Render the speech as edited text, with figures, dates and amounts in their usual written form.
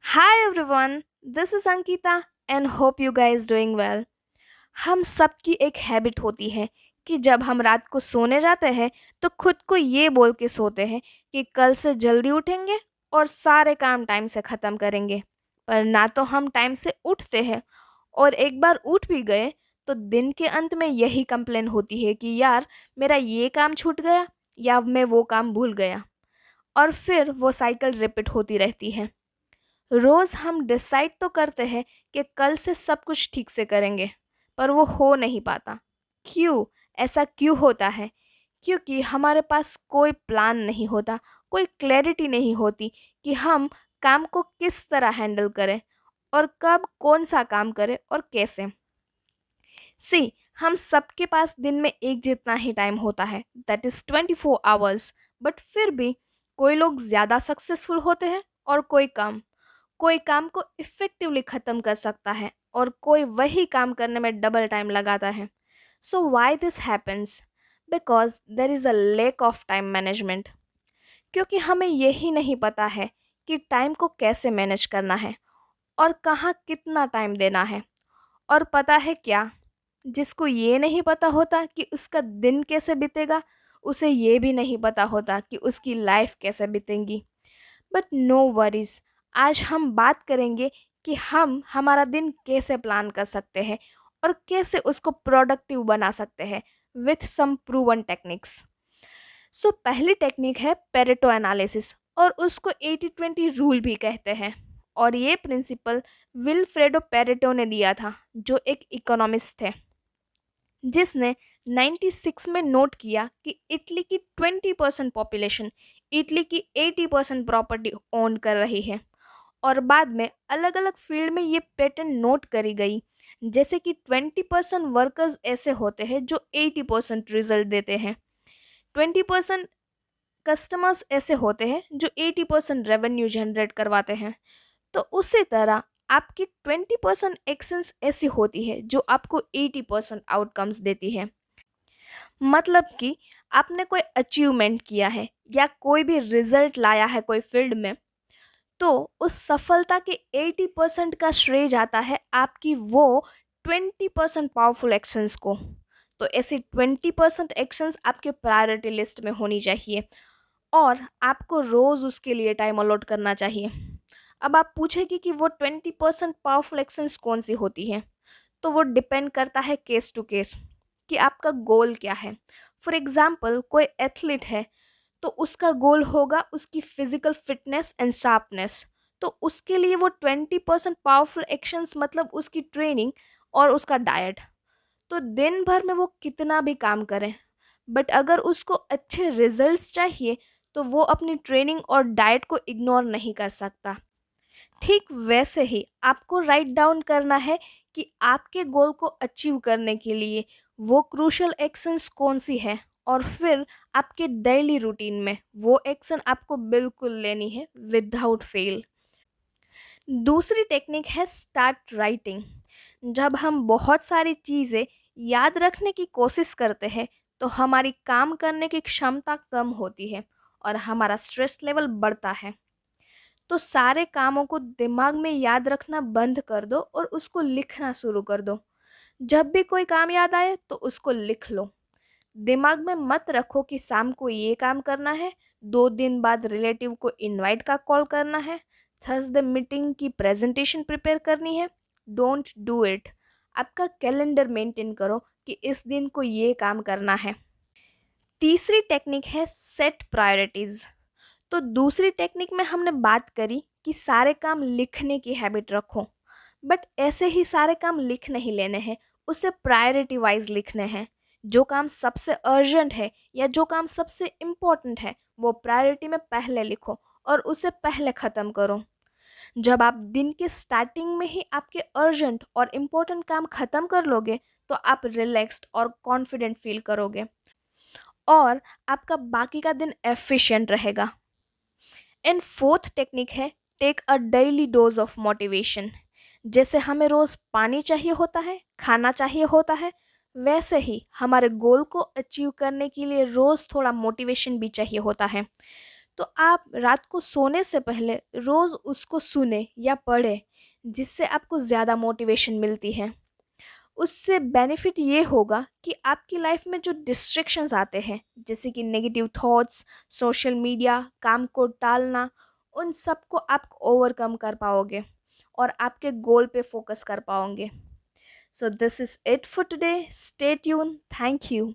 Hi everyone, this is Ankita and hope you guys doing well. हम सबकी एक habit होती है कि जब हम रात को सोने जाते हैं तो खुद को ये बोल के सोते हैं कि कल से जल्दी उठेंगे और सारे काम टाइम से ख़त्म करेंगे। पर ना तो हम टाइम से उठते हैं और एक बार उठ भी गए तो दिन के अंत में यही कंप्लेन होती है कि यार मेरा ये काम छूट गया या मैं वो काम भूल गया और फिर वो साइकिल रिपीट होती रहती है। रोज हम डिसाइड तो करते हैं कि कल से सब कुछ ठीक से करेंगे, पर वो हो नहीं पाता। क्यों? ऐसा क्यों होता है? क्योंकि हमारे पास कोई प्लान नहीं होता, कोई क्लैरिटी नहीं होती कि हम काम को किस तरह हैंडल करें और कब कौन सा काम करें और कैसे। सी, हम सबके पास दिन में एक जितना ही टाइम होता है, दैट इज 24 आवर्स। बट फिर भी कोई लोग ज़्यादा सक्सेसफुल होते हैं और कोई कम। कोई काम को इफ़ेक्टिवली ख़त्म कर सकता है और कोई वही काम करने में डबल टाइम लगाता है। So why this happens? Because there is a lack of time management. क्योंकि हमें यही नहीं पता है कि टाइम को कैसे मैनेज करना है और कहाँ कितना टाइम देना है। और पता है क्या, जिसको ये नहीं पता होता कि उसका दिन कैसे बीतेगा, उसे ये भी नहीं पता होता कि उसकी लाइफ कैसे बीतेंगी। बट नो वरीज, आज हम बात करेंगे कि हम हमारा दिन कैसे प्लान कर सकते हैं और कैसे उसको प्रोडक्टिव बना सकते हैं विथ सम प्रूवन टेक्निक्स। सो पहली टेक्निक है पेरेटो एनालिसिस और उसको 80-20 रूल भी कहते हैं। और ये प्रिंसिपल विल्फ्रेडो पेरेटो ने दिया था, जो एक इकोनॉमिस्ट थे, जिसने 96 में नोट किया कि इटली की 20% पॉपुलेशन इटली की 80% प्रॉपर्टी ओन कर रही है। और बाद में अलग अलग फील्ड में ये पैटर्न नोट करी गई, जैसे कि 20% वर्कर्स ऐसे होते हैं जो 80% रिजल्ट देते हैं, 20% कस्टमर्स ऐसे होते हैं जो 80% रेवेन्यू जनरेट करवाते हैं। तो उसी तरह आपकी 20% एक्शंस ऐसी होती है जो आपको 80% आउटकम्स देती है। मतलब कि आपने कोई अचीवमेंट किया है या कोई भी रिजल्ट लाया है कोई फील्ड में, तो उस सफलता के 80% का श्रेय जाता है आपकी वो 20% पावरफुल एक्शंस को। तो ऐसी 20% एक्शंस आपके प्रायोरिटी लिस्ट में होनी चाहिए और आपको रोज उसके लिए टाइम अलॉट करना चाहिए। अब आप पूछेगी कि वो 20% पावरफुल एक्शंस कौन सी होती है, तो वो डिपेंड करता है केस टू केस कि आपका गोल क्या है। फॉर एग्जाम्पल, कोई एथलीट है तो उसका गोल होगा उसकी फिजिकल फिटनेस एंड शार्पनेस। तो उसके लिए वो 20% पावरफुल एक्शंस मतलब उसकी ट्रेनिंग और उसका डाइट। तो दिन भर में वो कितना भी काम करे, बट अगर उसको अच्छे रिजल्ट्स चाहिए तो वो अपनी ट्रेनिंग और डाइट को इग्नोर नहीं कर सकता। ठीक वैसे ही आपको राइट डाउन करना है कि आपके गोल को अचीव करने के लिए वो क्रूशियल एक्शंस कौन सी है, और फिर आपके डेली रूटीन में वो एक्शन आपको बिल्कुल लेनी है विदाउट फेल। दूसरी टेक्निक है स्टार्ट राइटिंग। जब हम बहुत सारी चीज़ें याद रखने की कोशिश करते हैं तो हमारी काम करने की क्षमता कम होती है और हमारा स्ट्रेस लेवल बढ़ता है। तो सारे कामों को दिमाग में याद रखना बंद कर दो और उसको लिखना शुरू कर दो। जब भी कोई काम याद आए तो उसको लिख लो। दिमाग में मत रखो कि शाम को ये काम करना है, 2 दिन बाद रिलेटिव को इनवाइट का कॉल करना है, थर्सडे मीटिंग की प्रेजेंटेशन प्रिपेयर करनी है। Don't do it. आपका कैलेंडर मेंटेन करो कि इस दिन को ये काम करना है। तीसरी टेक्निक है सेट प्रायोरिटीज। तो दूसरी टेक्निक में हमने बात करी कि सारे काम लिखने की हैबिट रखो, बट ऐसे ही सारे काम लिख नहीं लेने हैं, उसे प्रायोरिटी वाइज लिखने हैं। जो काम सबसे अर्जेंट है या जो काम सबसे इम्पोर्टेंट है वो प्रायोरिटी में पहले लिखो और उसे पहले ख़त्म करो। जब आप दिन के स्टार्टिंग में ही आपके अर्जेंट और इम्पोर्टेंट काम ख़त्म कर लोगे तो आप रिलैक्स्ड और कॉन्फिडेंट फील करोगे और आपका बाकी का दिन एफिशिएंट रहेगा। एंड फोर्थ टेक्निक है take a daily dose of motivation. जैसे हमें रोज पानी चाहिए होता है, खाना चाहिए होता है, वैसे ही हमारे गोल को अचीव करने के लिए रोज थोड़ा मोटिवेशन भी चाहिए होता है। तो आप रात को सोने से पहले रोज़ उसको सुने या पढ़े, जिससे आपको ज़्यादा मोटिवेशन मिलती है। उससे बेनिफिट ये होगा कि आपकी लाइफ में जो डिस्ट्रैक्शंस आते हैं, जैसे कि नेगेटिव थॉट्स, सोशल मीडिया, काम को टालना, उन सबको आप ओवरकम कर पाओगे और आपके गोल पे फोकस कर पाओगे। So this is it for today. Stay tune. Thank you.